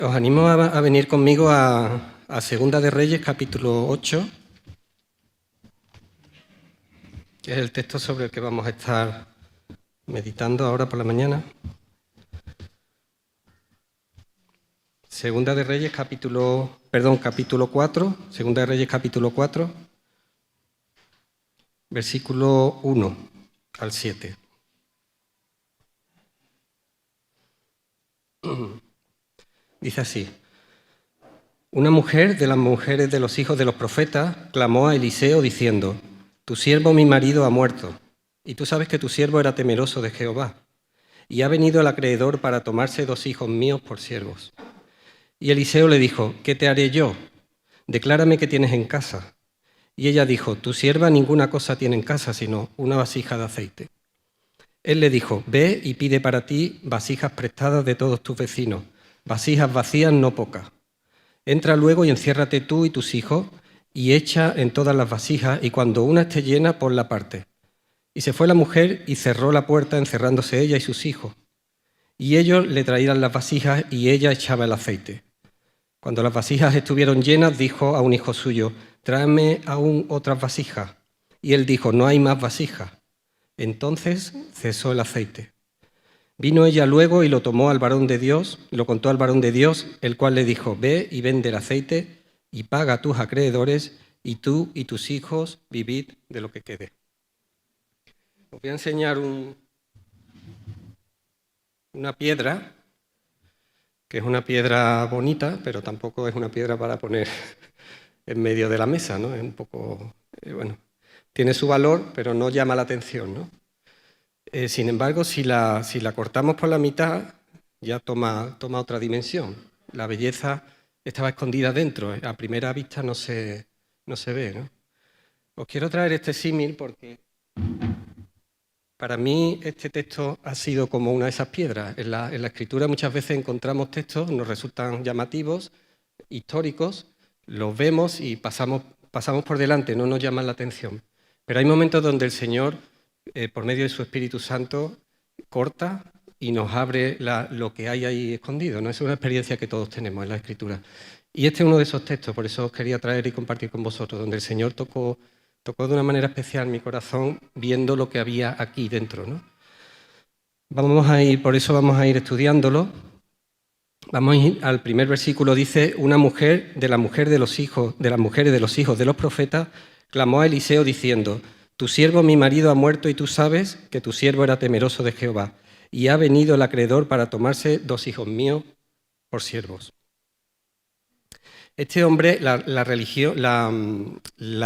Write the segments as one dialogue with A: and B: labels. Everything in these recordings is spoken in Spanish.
A: Os animo a venir conmigo a Segunda de Reyes, capítulo 8, que es el texto sobre el que vamos a estar meditando ahora por la mañana. Segunda de Reyes, capítulo 4, Segunda de Reyes, capítulo 4, versículo 1 al 7. Dice así: Una mujer de las mujeres de los hijos de los profetas clamó a Eliseo diciendo: Tu siervo mi marido ha muerto, y tú sabes que tu siervo era temeroso de Jehová, y ha venido el acreedor para tomarse 2 hijos míos por siervos. Y Eliseo le dijo: ¿Qué te haré yo? Declárame qué tienes en casa. Y ella dijo: Tu sierva ninguna cosa tiene en casa, sino una vasija de aceite. Él le dijo: Ve y pide para ti vasijas prestadas de todos tus vecinos, vasijas vacías no pocas. Entra luego y enciérrate tú y tus hijos, y echa en todas las vasijas, y cuando una esté llena, ponla aparte. Y se fue la mujer y cerró la puerta, encerrándose ella y sus hijos. Y ellos le traían las vasijas, y ella echaba el aceite. Cuando las vasijas estuvieron llenas, dijo a un hijo suyo: Tráeme aún otras vasijas. Y él dijo: No hay más vasijas. Entonces cesó el aceite. Vino ella luego y lo tomó al varón de Dios, lo contó al varón de Dios, el cual le dijo: Ve y vende el aceite y paga a tus acreedores, y tú y tus hijos vivid de lo que quede. Os voy a enseñar una piedra, que es una piedra bonita, pero tampoco es una piedra para poner en medio de la mesa, ¿no? Es un poco, bueno, tiene su valor, pero no llama la atención, ¿no? Sin embargo, si la cortamos por la mitad, ya toma otra dimensión. La belleza estaba escondida dentro, a primera vista no se ve, ¿no? Os quiero traer este símil porque para mí este texto ha sido como una de esas piedras. En la Escritura muchas veces encontramos textos, nos resultan llamativos, históricos, los vemos y pasamos por delante, no nos llaman la atención. Pero hay momentos donde el Señor, por medio de su Espíritu Santo, corta y nos abre lo que hay ahí escondido, ¿no? Es una experiencia que todos tenemos en la Escritura. Y este es uno de esos textos, por eso os quería traer y compartir con vosotros, donde el Señor tocó de una manera especial mi corazón, viendo lo que había aquí dentro, ¿no? Por eso vamos a ir estudiándolo. Vamos a ir al primer versículo. Dice: Una mujer de las mujeres de los hijos de los profetas clamó a Eliseo diciendo: Tu siervo mi marido ha muerto, y tú sabes que tu siervo era temeroso de Jehová, y ha venido el acreedor para tomarse 2 hijos míos por siervos. Este hombre, la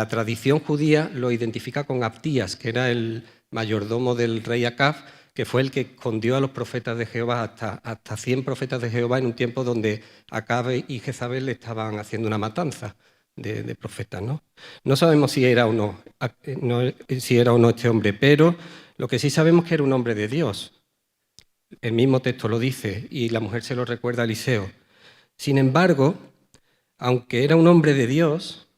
A: tradición judía lo identifica con Abdías, que era el mayordomo del rey Acab, que fue el que escondió a los profetas de Jehová, hasta 100 profetas de Jehová, en un tiempo donde Acab y Jezabel le estaban haciendo una matanza de profetas, ¿no? No sabemos si era o no este hombre, pero lo que sí sabemos es que era un hombre de Dios. El mismo texto lo dice y la mujer se lo recuerda a Eliseo. Sin embargo, aunque era un hombre de Dios,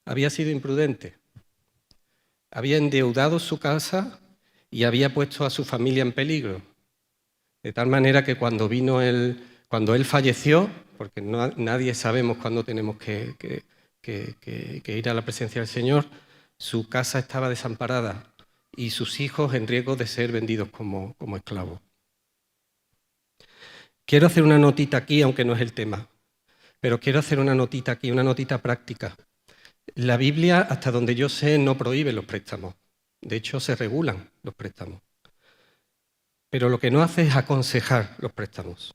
A: había sido imprudente. Había endeudado su casa y había puesto a su familia en peligro. De tal manera que cuando él falleció, porque nadie sabemos cuándo tenemos que ir a la presencia del Señor, su casa estaba desamparada y sus hijos en riesgo de ser vendidos como esclavos. Quiero hacer una notita aquí, aunque no es el tema, pero quiero hacer una notita aquí, una notita práctica. La Biblia, hasta donde yo sé, no prohíbe los préstamos. De hecho, se regulan los préstamos. Pero lo que no hace es aconsejar los préstamos.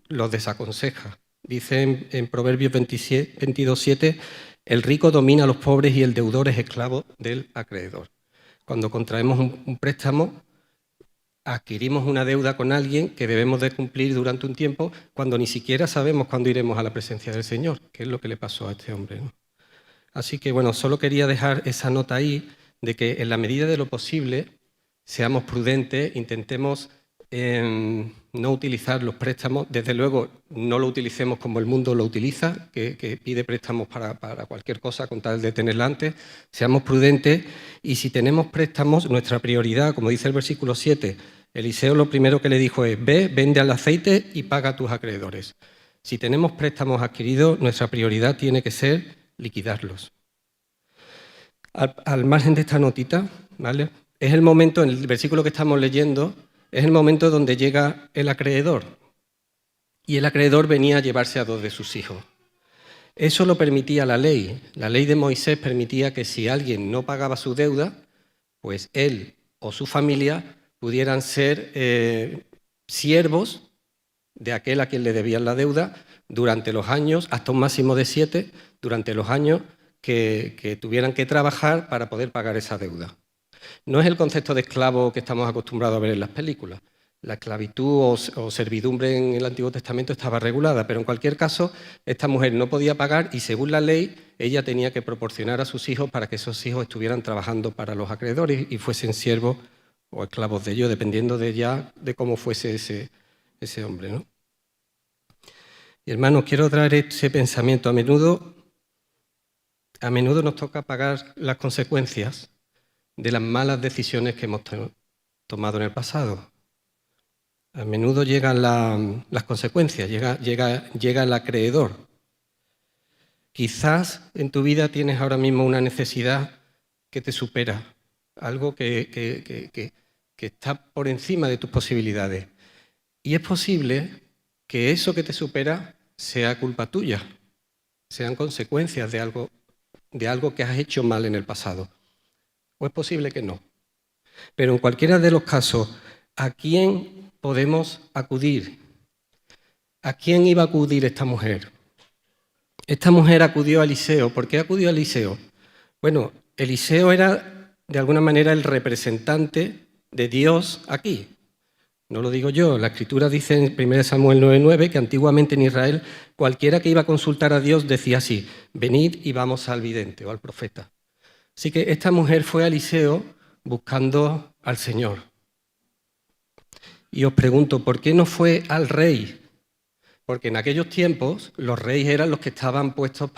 A: Los desaconseja. Dice en Proverbios 22:7, el rico domina a los pobres y el deudor es esclavo del acreedor. Cuando contraemos un préstamo, adquirimos una deuda con alguien que debemos de cumplir durante un tiempo cuando ni siquiera sabemos cuándo iremos a la presencia del Señor, que es lo que le pasó a este hombre, ¿no? Así que, bueno, solo quería dejar esa nota ahí de que en la medida de lo posible seamos prudentes, intentemos no utilizar los préstamos. Desde luego, no lo utilicemos como el mundo lo utiliza, que pide préstamos para cualquier cosa con tal de tenerla antes. Seamos prudentes y si tenemos préstamos, nuestra prioridad, como dice el versículo 7, Eliseo lo primero que le dijo es: ve, vende el aceite y paga a tus acreedores. Si tenemos préstamos adquiridos, nuestra prioridad tiene que ser liquidarlos. Al margen de esta notita, ¿vale? Es el momento, en el versículo que estamos leyendo, es el momento donde llega el acreedor. Y el acreedor venía a llevarse a 2 de sus hijos. Eso lo permitía la ley. La ley de Moisés permitía que si alguien no pagaba su deuda, pues él o su familia pudieran ser siervos de aquel a quien le debían la deuda durante los años, hasta un máximo de 7, durante los años que tuvieran que trabajar para poder pagar esa deuda. No es el concepto de esclavo que estamos acostumbrados a ver en las películas. La esclavitud o servidumbre en el Antiguo Testamento estaba regulada, pero en cualquier caso, esta mujer no podía pagar y según la ley, ella tenía que proporcionar a sus hijos para que esos hijos estuvieran trabajando para los acreedores y fuesen siervos o esclavos de ellos, dependiendo de cómo fuese ese hombre, ¿no? Y hermanos, quiero traer ese pensamiento. A menudo nos toca pagar las consecuencias de las malas decisiones que hemos tomado en el pasado. A menudo llegan las consecuencias, llega el acreedor. Quizás en tu vida tienes ahora mismo una necesidad que te supera, algo que está por encima de tus posibilidades. Y es posible que eso que te supera sea culpa tuya, sean consecuencias de algo que has hecho mal en el pasado. O es posible que no. Pero en cualquiera de los casos, ¿a quién podemos acudir? ¿A quién iba a acudir esta mujer? Esta mujer acudió a Eliseo. ¿Por qué acudió a Eliseo? Bueno, Eliseo era de alguna manera el representante de Dios aquí. No lo digo yo, la Escritura dice en 1 Samuel 9:9 que antiguamente en Israel cualquiera que iba a consultar a Dios decía así: venid y vamos al vidente o al profeta. Así que esta mujer fue a Eliseo buscando al Señor. Y os pregunto, ¿por qué no fue al rey? Porque en aquellos tiempos los reyes eran los que estaban puestos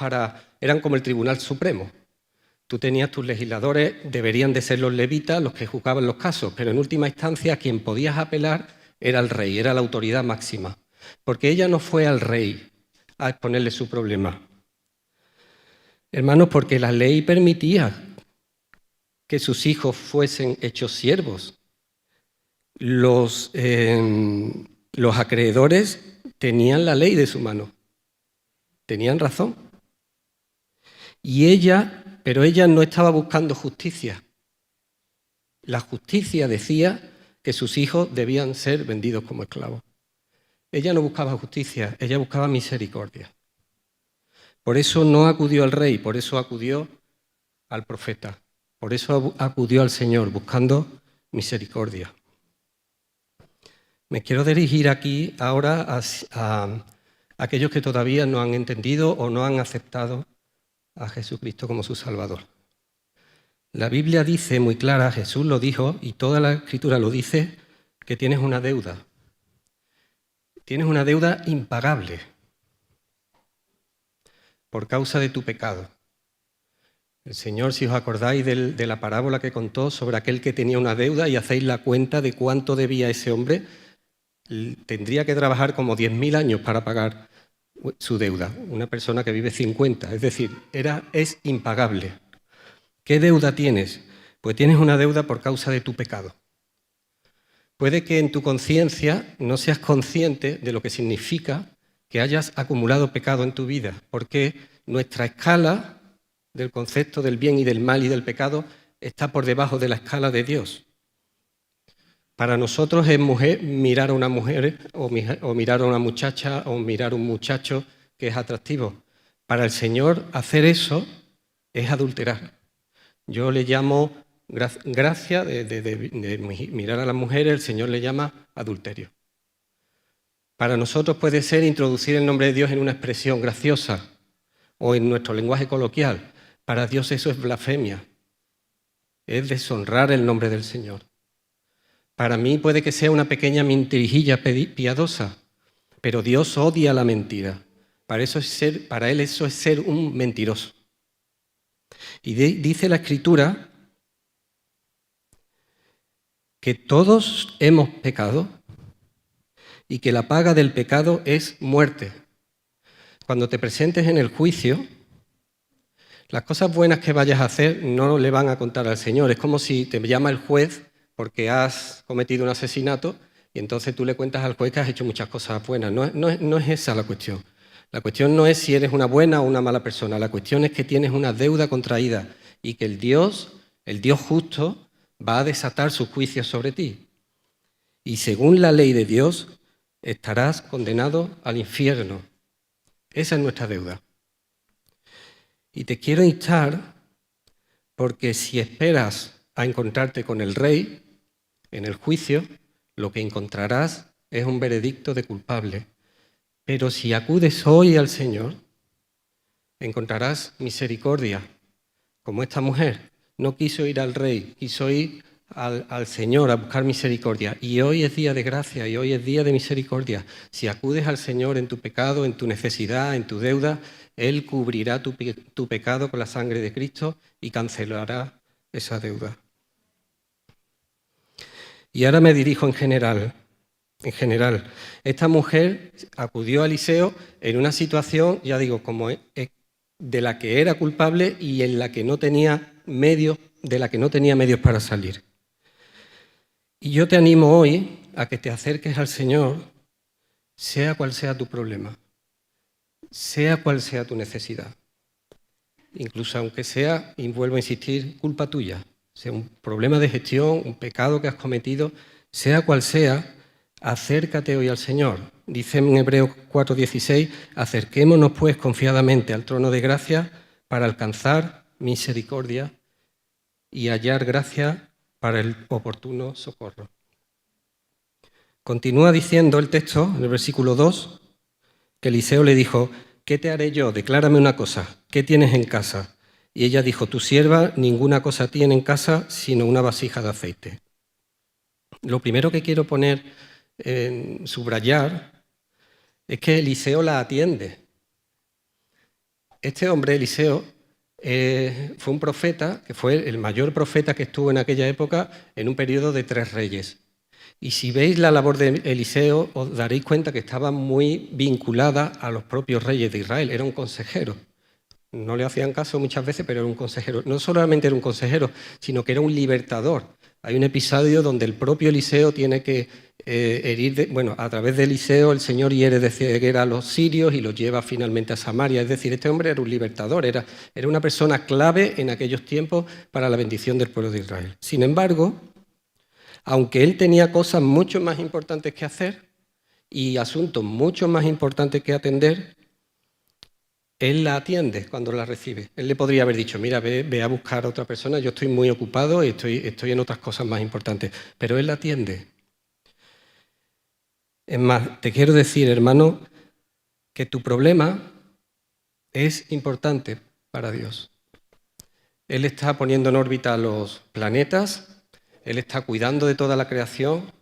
A: eran como el Tribunal Supremo. Tú tenías tus legisladores, deberían de ser los levitas los que juzgaban los casos, pero en última instancia quien podías apelar era el rey, era la autoridad máxima. Porque ella no fue al rey a exponerle su problema. Hermanos, porque la ley permitía que sus hijos fuesen hechos siervos. Los acreedores tenían la ley de su mano, tenían razón. Pero ella no estaba buscando justicia. La justicia decía que sus hijos debían ser vendidos como esclavos. Ella no buscaba justicia, ella buscaba misericordia. Por eso no acudió al rey, por eso acudió al profeta, por eso acudió al Señor, buscando misericordia. Me quiero dirigir aquí ahora a aquellos que todavía no han entendido o no han aceptado a Jesucristo como su Salvador. La Biblia dice muy clara, Jesús lo dijo y toda la Escritura lo dice, que tienes una deuda. Tienes una deuda impagable por causa de tu pecado. El Señor, si os acordáis de la parábola que contó sobre aquel que tenía una deuda y hacéis la cuenta de cuánto debía ese hombre, tendría que trabajar como 10.000 años para pagar su deuda. Una persona que vive 50, es decir, es impagable. ¿Qué deuda tienes? Pues tienes una deuda por causa de tu pecado. Puede que en tu conciencia no seas consciente de lo que significa que hayas acumulado pecado en tu vida, porque nuestra escala del concepto del bien y del mal y del pecado está por debajo de la escala de Dios. Para nosotros es mirar a una mujer o mirar a una muchacha o mirar a un muchacho que es atractivo. Para el Señor hacer eso es adulterar. Yo le llamo gracia de mirar a las mujeres, el Señor le llama adulterio. Para nosotros puede ser introducir el nombre de Dios en una expresión graciosa o en nuestro lenguaje coloquial. Para Dios eso es blasfemia, es deshonrar el nombre del Señor. Para mí puede que sea una pequeña mentirijilla piadosa, pero Dios odia la mentira. Para Él eso es ser un mentiroso. Y dice la Escritura que todos hemos pecado y que la paga del pecado es muerte. cuando te presentes en el juicio, las cosas buenas que vayas a hacer no le van a contar al Señor. Es como si te llama el juez porque has cometido un asesinato y entonces tú le cuentas al juez que has hecho muchas cosas buenas. No es esa la cuestión. La cuestión no es si eres una buena o una mala persona. La cuestión es que tienes una deuda contraída y que el Dios justo, va a desatar sus juicios sobre ti. Y según la ley de Dios, estarás condenado al infierno. Esa es nuestra deuda. Y te quiero instar porque si esperas a encontrarte con el rey en el juicio, lo que encontrarás es un veredicto de culpable. Pero si acudes hoy al Señor, encontrarás misericordia, como esta mujer. No quiso ir al rey, quiso ir al Señor a buscar misericordia. Y hoy es día de gracia y hoy es día de misericordia. Si acudes al Señor en tu pecado, en tu necesidad, en tu deuda, Él cubrirá tu pecado con la sangre de Cristo y cancelará esa deuda. Y ahora me dirijo en general. Esta mujer acudió a Eliseo en una situación, ya digo, como de la que era culpable y en la que no tenía medios, de la que no tenía medios para salir. Y yo te animo hoy a que te acerques al Señor, sea cual sea tu problema, sea cual sea tu necesidad. Incluso aunque sea, y vuelvo a insistir, culpa tuya, sea un problema de gestión, un pecado que has cometido, sea cual sea, acércate hoy al Señor. Dice en Hebreos 4:16, acerquémonos pues confiadamente al trono de gracia para alcanzar misericordia y hallar gracia para el oportuno socorro. Continúa diciendo el texto, en el versículo 2, que Eliseo le dijo, ¿qué te haré yo? Declárame una cosa, ¿qué tienes en casa? Y ella dijo, tu sierva ninguna cosa tiene en casa sino una vasija de aceite. Lo primero que quiero subrayar es que Eliseo la atiende. Este hombre, Eliseo, fue un profeta, que fue el mayor profeta que estuvo en aquella época en un periodo de 3 reyes. Y si veis la labor de Eliseo, os daréis cuenta que estaba muy vinculada a los propios reyes de Israel. Era un consejero. No le hacían caso muchas veces, pero era un consejero. No solamente era un consejero, sino que era un libertador. Hay un episodio donde el propio Eliseo tiene que a través de Eliseo el Señor hiere de ceguera a los sirios y los lleva finalmente a Samaria. Es decir, este hombre era un libertador, era una persona clave en aquellos tiempos para la bendición del pueblo de Israel. Sin embargo, aunque él tenía cosas mucho más importantes que hacer y asuntos mucho más importantes que atender, él la atiende cuando la recibe. Él le podría haber dicho, mira, ve a buscar a otra persona, yo estoy muy ocupado y estoy en otras cosas más importantes, pero él la atiende. Es más, te quiero decir, hermano, que tu problema es importante para Dios. Él está poniendo en órbita los planetas, Él está cuidando de toda la creación,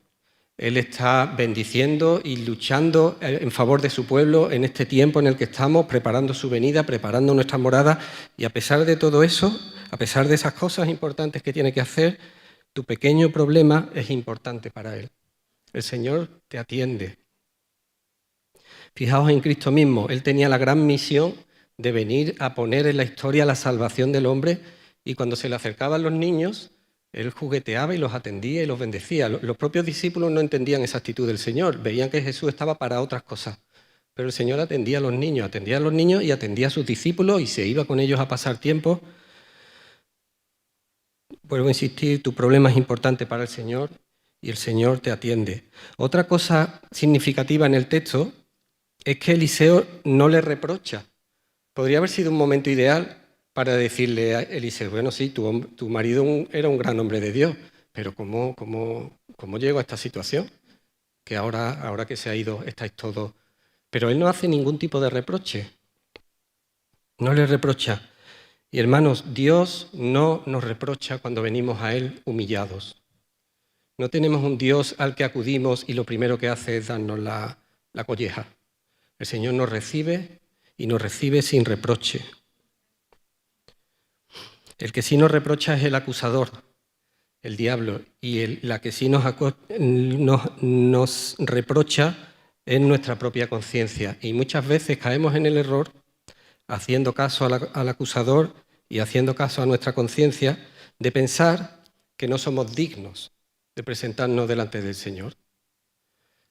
A: Él está bendiciendo y luchando en favor de su pueblo en este tiempo en el que estamos, preparando su venida, preparando nuestra morada. Y a pesar de todo eso, a pesar de esas cosas importantes que tiene que hacer, tu pequeño problema es importante para Él. El Señor te atiende. Fijaos en Cristo mismo, Él tenía la gran misión de venir a poner en la historia la salvación del hombre y cuando se le acercaban los niños, Él jugueteaba y los atendía y los bendecía. Los propios discípulos no entendían esa actitud del Señor, veían que Jesús estaba para otras cosas, pero el Señor atendía a los niños y atendía a sus discípulos y se iba con ellos a pasar tiempo. Vuelvo a insistir, tu problema es importante para el Señor y el Señor te atiende. Otra cosa significativa en el texto es que Eliseo no le reprocha. Podría haber sido un momento ideal para decirle a Eliseo, bueno, sí, tu marido era un gran hombre de Dios, pero ¿cómo llego a esta situación? Que ahora que se ha ido estáis todos... Pero él no hace ningún tipo de reproche. No le reprocha. Y hermanos, Dios no nos reprocha cuando venimos a Él humillados. No tenemos un Dios al que acudimos y lo primero que hace es darnos la colleja. El Señor nos recibe y nos recibe sin reproche. El que sí nos reprocha es el acusador, el diablo, y la que sí nos reprocha es nuestra propia conciencia. Y muchas veces caemos en el error, haciendo caso al acusador y haciendo caso a nuestra conciencia, de pensar que no somos dignos de presentarnos delante del Señor.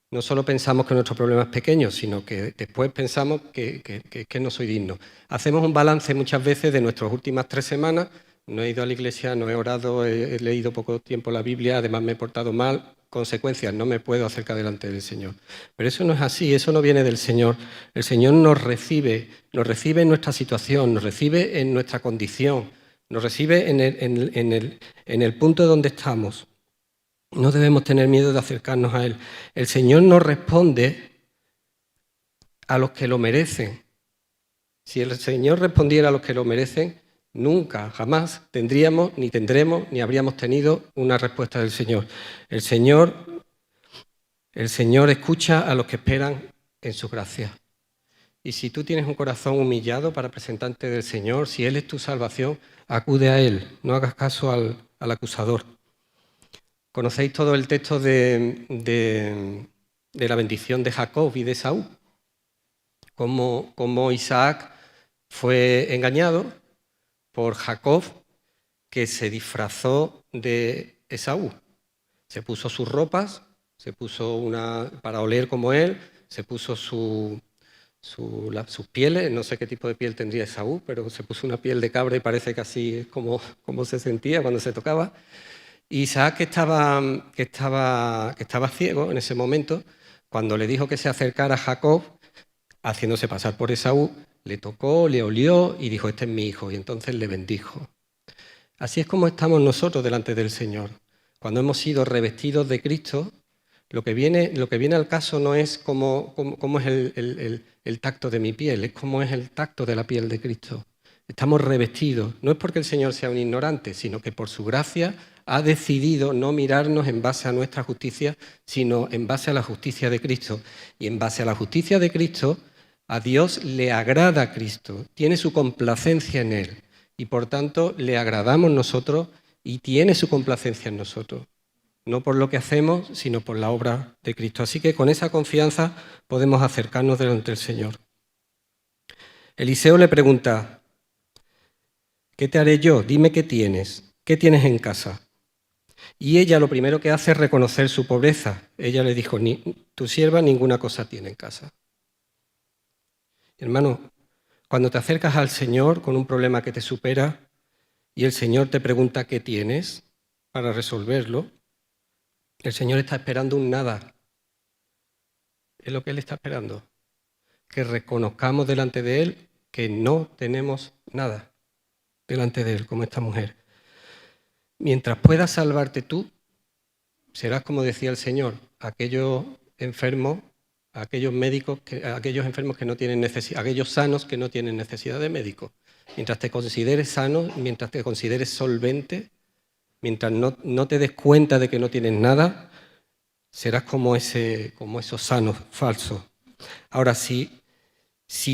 A: No solo pensamos que nuestro problema es pequeño, sino que después pensamos que no soy digno. Hacemos un balance muchas veces de nuestras últimas 3 semanas. No he ido a la iglesia, no he orado, he leído poco tiempo la Biblia, además me he portado mal. Consecuencias, no me puedo acercar delante del Señor. Pero eso no es así, eso no viene del Señor. El Señor nos recibe en nuestra situación, nos recibe en nuestra condición, nos recibe en el punto donde estamos. No debemos tener miedo de acercarnos a Él. El Señor nos responde a los que lo merecen. Si el Señor respondiera a los que lo merecen, nunca, jamás tendríamos, ni tendremos, ni habríamos tenido una respuesta del Señor. El Señor escucha a los que esperan en su gracia. Y si tú tienes un corazón humillado para presentarte del Señor, si Él es tu salvación, acude a Él, no hagas caso al acusador. Conocéis todo el texto de la bendición de Jacob y de Esaú, cómo Isaac fue engañado por Jacob, que se disfrazó de Esaú. Se puso sus ropas, se puso para oler como él, se puso sus pieles, no sé qué tipo de piel tendría Esaú, pero se puso una piel de cabra y parece que así es como se sentía cuando se tocaba. Y Isaac, que estaba ciego en ese momento, cuando le dijo que se acercara a Jacob, haciéndose pasar por Esaú, le tocó, le olió y dijo, este es mi hijo, y entonces le bendijo. Así es como estamos nosotros delante del Señor. Cuando hemos sido revestidos de Cristo, lo que viene al caso no es cómo es el tacto de mi piel, es cómo es el tacto de la piel de Cristo. Estamos revestidos, no es porque el Señor sea un ignorante, sino que por su gracia ha decidido no mirarnos en base a nuestra justicia, sino en base a la justicia de Cristo. Y en base a la justicia de Cristo, a Dios le agrada a Cristo, tiene su complacencia en Él. Y por tanto le agradamos nosotros y tiene su complacencia en nosotros. No por lo que hacemos, sino por la obra de Cristo. Así que con esa confianza podemos acercarnos delante del Señor. Eliseo le pregunta, ¿qué te haré yo? Dime qué tienes. ¿Qué tienes en casa? Y ella lo primero que hace es reconocer su pobreza. Ella le dijo, tu sierva ninguna cosa tiene en casa. Hermano, cuando te acercas al Señor con un problema que te supera y el Señor te pregunta qué tienes para resolverlo, el Señor está esperando un nada. Es lo que Él está esperando. Que reconozcamos delante de Él que no tenemos nada delante de Él, como esta mujer. Mientras puedas salvarte tú, serás, como decía el Señor, aquellos enfermos, aquellos enfermos que no tienen necesidad, aquellos sanos que no tienen necesidad de médico. Mientras te consideres sano, mientras te consideres solvente, mientras no te des cuenta de que no tienes nada, serás como esos sanos falsos. Ahora, si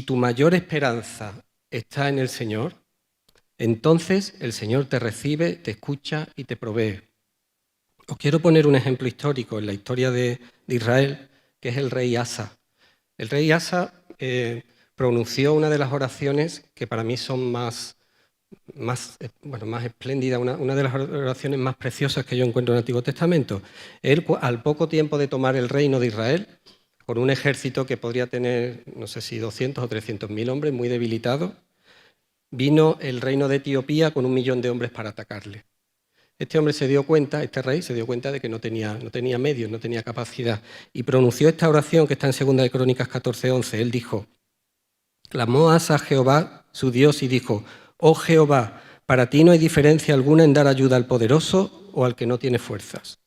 A: tu mayor esperanza está en el Señor, entonces el Señor te recibe, te escucha y te provee. Os quiero poner un ejemplo histórico en la historia de Israel, que es el rey Asa. El rey Asa pronunció una de las oraciones que para mí son más espléndidas, una de las oraciones más preciosas que yo encuentro en el Antiguo Testamento. Él, al poco tiempo de tomar el reino de Israel, con un ejército que podría tener, no sé si 200 o 300.000 hombres, muy debilitados, vino el reino de Etiopía con 1 millón de hombres para atacarle. Este rey se dio cuenta de que no tenía medios, no tenía capacidad, y pronunció esta oración que está en 2 de Crónicas 14:11. Él dijo, clamó Asa a Jehová, su Dios, y dijo, oh Jehová, para ti no hay diferencia alguna en dar ayuda al poderoso o al que no tiene fuerzas.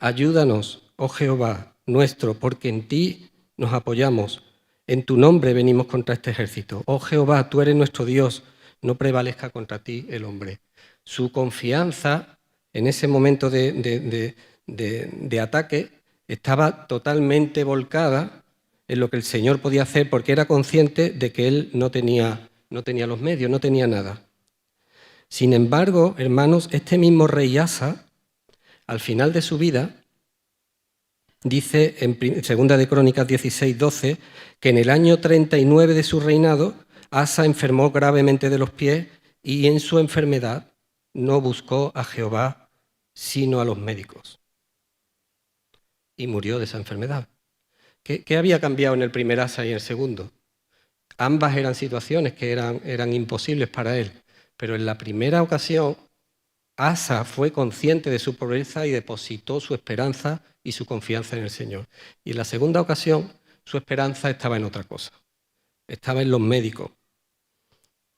A: Ayúdanos, oh Jehová, nuestro, porque en ti nos apoyamos. En tu nombre venimos contra este ejército. Oh Jehová, tú eres nuestro Dios, no prevalezca contra ti el hombre. Su confianza en ese momento de ataque estaba totalmente volcada en lo que el Señor podía hacer, porque era consciente de que él no tenía los medios, no tenía nada. Sin embargo, hermanos, este mismo rey Asa, al final de su vida, Dice en 2 de Crónicas 16:12 que en el año 39 de su reinado, Asa enfermó gravemente de los pies y en su enfermedad no buscó a Jehová sino a los médicos. Y murió de esa enfermedad. ¿Qué había cambiado en el primer Asa y en el segundo? Ambas eran situaciones que eran imposibles para él, pero en la primera ocasión Asa fue consciente de su pobreza y depositó su esperanza y su confianza en el Señor. Y en la segunda ocasión su esperanza estaba en otra cosa, estaba en los médicos.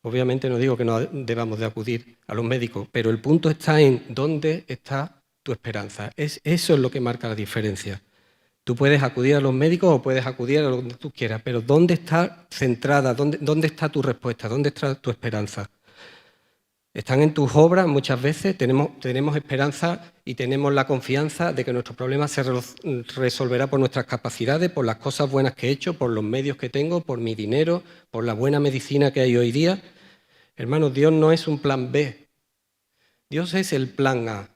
A: Obviamente no digo que no debamos de acudir a los médicos, pero el punto está en dónde está tu esperanza. Eso es lo que marca la diferencia. Tú puedes acudir a los médicos o puedes acudir a donde tú quieras, pero ¿dónde está centrada? ¿Dónde está tu respuesta? ¿Dónde está tu esperanza? Están en tus obras muchas veces, tenemos esperanza y tenemos la confianza de que nuestro problema se resolverá por nuestras capacidades, por las cosas buenas que he hecho, por los medios que tengo, por mi dinero, por la buena medicina que hay hoy día. Hermanos, Dios no es un plan B, Dios es el plan A.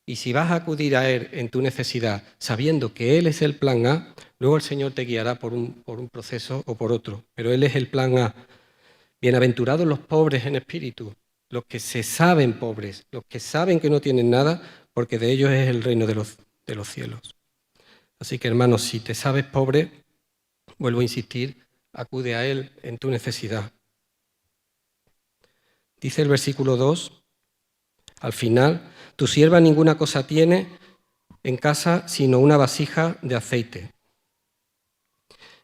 A: Y si vas a acudir a Él en tu necesidad, sabiendo que Él es el plan A, luego el Señor te guiará por un proceso o por otro, pero Él es el plan A. Bienaventurados los pobres en espíritu, los que se saben pobres, los que saben que no tienen nada, porque de ellos es el reino de los cielos. Así que, hermanos, si te sabes pobre, vuelvo a insistir, acude a Él en tu necesidad. Dice el versículo 2, al final, tu sierva ninguna cosa tiene en casa sino una vasija de aceite.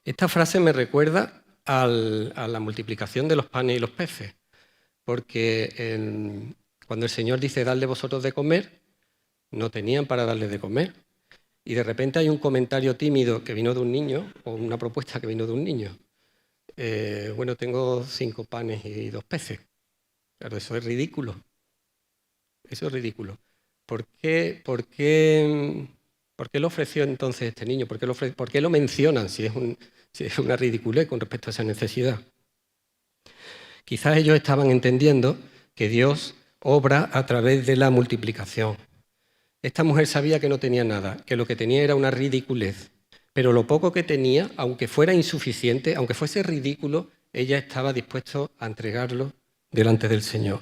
A: Esta frase me recuerda a la multiplicación de los panes y los peces, porque cuando el Señor dice, dadle vosotros de comer, no tenían para darles de comer. Y de repente hay un comentario tímido que vino de un niño, o una propuesta que vino de un niño. Bueno, tengo 5 panes y 2 peces. Claro, eso es ridículo. Eso es ridículo. ¿Por qué lo ofreció entonces este niño? ¿Por qué lo mencionan si es una ridiculez con respecto a esa necesidad? Quizás ellos estaban entendiendo que Dios obra a través de la multiplicación. Esta mujer sabía que no tenía nada, que lo que tenía era una ridiculez, pero lo poco que tenía, aunque fuera insuficiente, aunque fuese ridículo, ella estaba dispuesta a entregarlo delante del Señor.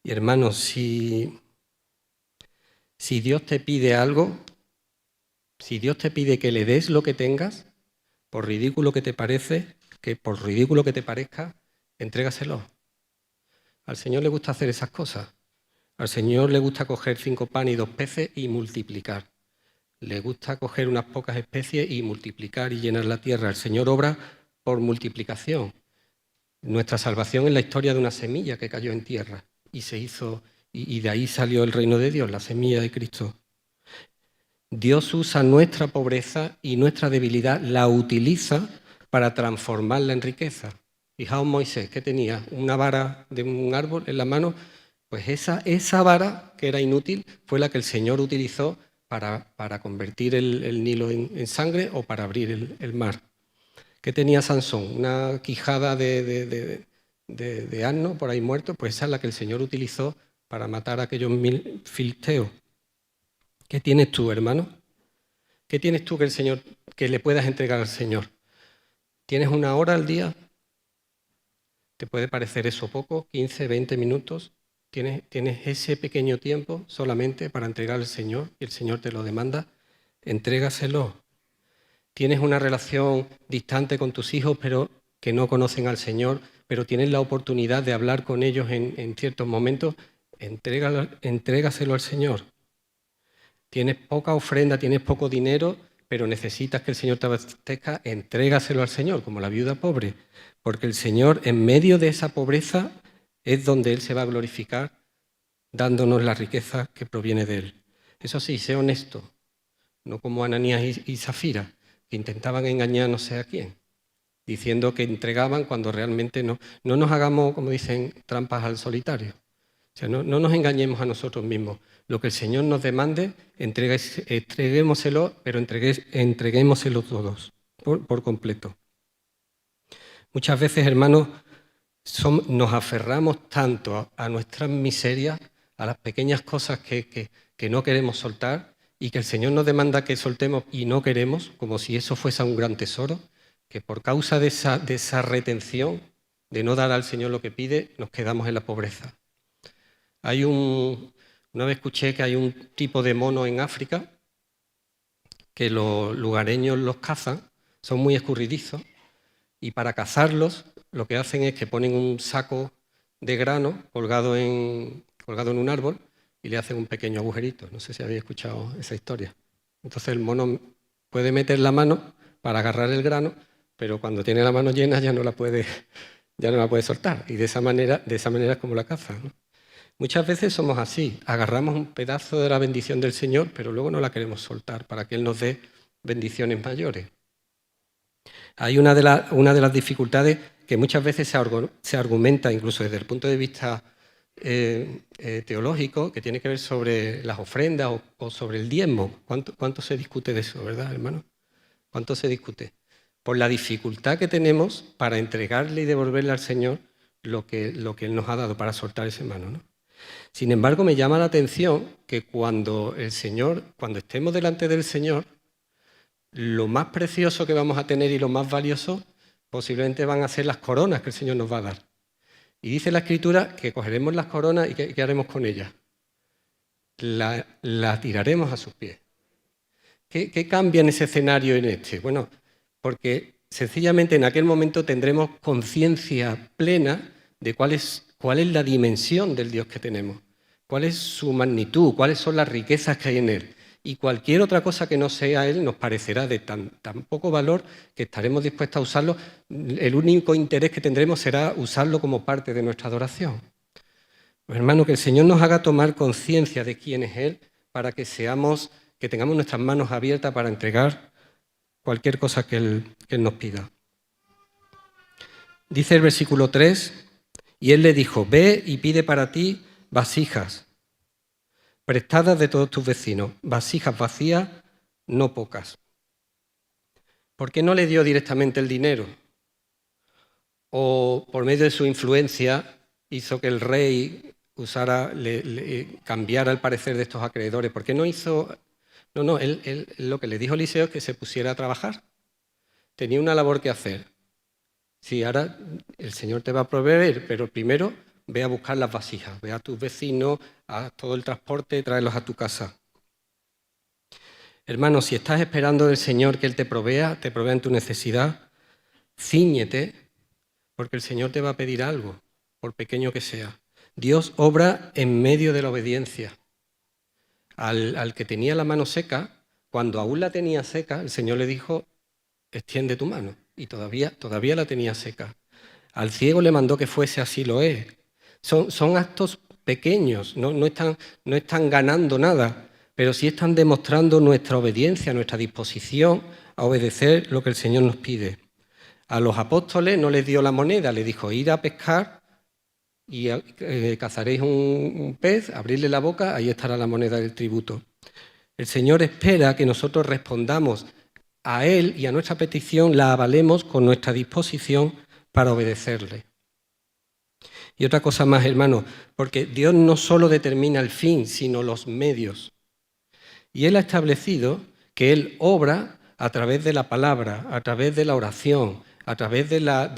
A: Y hermanos, si Dios te pide algo, si Dios te pide que le des lo que tengas, por ridículo que te parezca, entrégaselo. Al Señor le gusta hacer esas cosas. Al Señor le gusta coger 5 panes y 2 peces y multiplicar. Le gusta coger unas pocas especies y multiplicar y llenar la tierra. El Señor obra por multiplicación. Nuestra salvación es la historia de una semilla que cayó en tierra y se hizo, y de ahí salió el reino de Dios, la semilla de Cristo. Dios usa nuestra pobreza y nuestra debilidad, la utiliza para transformarla en riqueza. Fijaos Moisés, que tenía una vara de un árbol en la mano, pues esa vara, que era inútil, fue la que el Señor utilizó para convertir el Nilo en sangre o para abrir el mar. ¿Qué tenía Sansón? Una quijada de asno por ahí muerto, pues esa es la que el Señor utilizó para matar a aquellos 1000 filisteos. ¿Qué tienes tú, hermano? ¿Qué tienes tú que le puedas entregar al Señor? ¿Tienes 1 hora al día? ¿Te puede parecer eso poco? ¿15, 20 minutos? ¿Tienes ese pequeño tiempo solamente para entregar al Señor y el Señor te lo demanda? Entrégaselo. ¿Tienes una relación distante con tus hijos pero que no conocen al Señor, pero tienes la oportunidad de hablar con ellos en ciertos momentos? Entrégaselo al Señor. Tienes poca ofrenda, tienes poco dinero, pero necesitas que el Señor te abastezca, entrégaselo al Señor, como la viuda pobre, porque el Señor en medio de esa pobreza es donde Él se va a glorificar, dándonos la riqueza que proviene de Él. Eso sí, sé honesto, no como Ananías y Zafira, que intentaban engañar no sé a quién, diciendo que entregaban cuando realmente no. No nos hagamos, como dicen, trampas al solitario. O sea, no nos engañemos a nosotros mismos. Lo que el Señor nos demande, entreguémoselo, pero entreguémoselo todos, por completo. Muchas veces, hermanos, nos aferramos tanto a nuestras miserias, a las pequeñas cosas que que no queremos soltar y que el Señor nos demanda que soltemos y no queremos, como si eso fuese un gran tesoro, que por causa de esa retención, de no dar al Señor lo que pide, nos quedamos en la pobreza. Una vez escuché que hay un tipo de mono en África que los lugareños los cazan, son muy escurridizos, y para cazarlos lo que hacen es que ponen un saco de grano colgado en un árbol y le hacen un pequeño agujerito. No sé si habéis escuchado esa historia. Entonces el mono puede meter la mano para agarrar el grano, pero cuando tiene la mano llena ya no la puede soltar. Y de esa manera es como la caza, ¿no? Muchas veces somos así, agarramos un pedazo de la bendición del Señor, pero luego no la queremos soltar para que Él nos dé bendiciones mayores. Hay una de las dificultades que muchas veces se argumenta, incluso desde el punto de vista teológico, que tiene que ver sobre las ofrendas o sobre el diezmo. ¿Cuánto se discute de eso, verdad, hermano? ¿Cuánto se discute? Por la dificultad que tenemos para entregarle y devolverle al Señor lo que Él nos ha dado para soltar esa mano, ¿no? Sin embargo, me llama la atención que cuando estemos delante del Señor, lo más precioso que vamos a tener y lo más valioso posiblemente van a ser las coronas que el Señor nos va a dar. Y dice la Escritura que cogeremos las coronas y ¿qué haremos con ellas? La tiraremos a sus pies. ¿Qué cambia en ese escenario en este? Bueno, porque sencillamente en aquel momento tendremos conciencia plena de cuál es la dimensión del Dios que tenemos, cuál es su magnitud, cuáles son las riquezas que hay en Él. Y cualquier otra cosa que no sea Él nos parecerá de tan poco valor que estaremos dispuestos a usarlo. El único interés que tendremos será usarlo como parte de nuestra adoración. Pues, hermano, que el Señor nos haga tomar conciencia de quién es Él para que tengamos nuestras manos abiertas para entregar cualquier cosa que Él nos pida. Dice el versículo 3, y Él le dijo, ve y pide para ti vasijas prestadas de todos tus vecinos, vasijas vacías, no pocas. ¿Por qué no le dio directamente el dinero? O por medio de su influencia hizo que el rey cambiara el parecer de estos acreedores. ¿Por qué no hizo? No, él lo que le dijo a Eliseo es que se pusiera a trabajar. Tenía una labor que hacer. Sí, ahora el Señor te va a proveer, pero primero ve a buscar las vasijas, ve a tus vecinos, a todo el transporte, tráelos a tu casa. Hermano, si estás esperando del Señor que Él te provea en tu necesidad, cíñete, porque el Señor te va a pedir algo, por pequeño que sea. Dios obra en medio de la obediencia. Al que tenía la mano seca, cuando aún la tenía seca, el Señor le dijo, extiende tu mano, y todavía la tenía seca. Al ciego le mandó que fuese a Siloé. Son actos pequeños, no están ganando nada, pero sí están demostrando nuestra obediencia, nuestra disposición a obedecer lo que el Señor nos pide. A los apóstoles no les dio la moneda, les dijo, ir a pescar y cazaréis un pez, abrirle la boca, ahí estará la moneda del tributo. El Señor espera que nosotros respondamos a Él y a nuestra petición, la avalemos con nuestra disposición para obedecerle. Y otra cosa más, hermano, porque Dios no solo determina el fin, sino los medios. Y Él ha establecido que Él obra a través de la palabra, a través de la oración, a través de la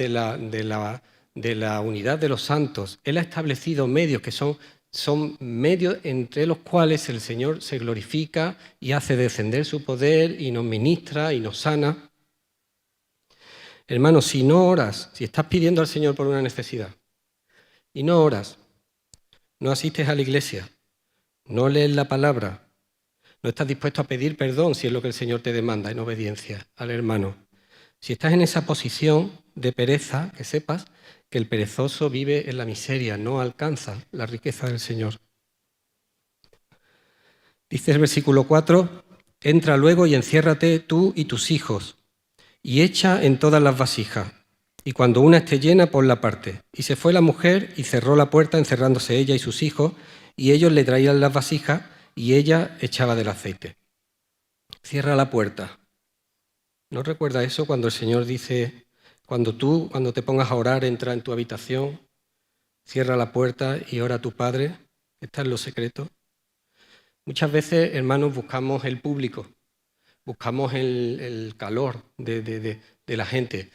A: unidad de los santos. Él ha establecido medios que son medios entre los cuales el Señor se glorifica y hace descender su poder y nos ministra y nos sana. Hermano, si no oras, si estás pidiendo al Señor por una necesidad y no oras, no asistes a la iglesia, no lees la palabra, no estás dispuesto a pedir perdón si es lo que el Señor te demanda en obediencia al hermano. Si estás en esa posición de pereza, que sepas que el perezoso vive en la miseria, no alcanza la riqueza del Señor. Dice el versículo 4, entra luego y enciérrate tú y tus hijos, y echa en todas las vasijas, y cuando una esté llena, ponla aparte. Y se fue la mujer y cerró la puerta, encerrándose ella y sus hijos, y ellos le traían las vasijas, y ella echaba del aceite. Cierra la puerta. ¿No recuerda eso cuando el Señor dice, cuando te pongas a orar, entra en tu habitación, cierra la puerta y ora a tu Padre, que está en lo secreto? Muchas veces, hermanos, buscamos el público, buscamos el calor de la gente,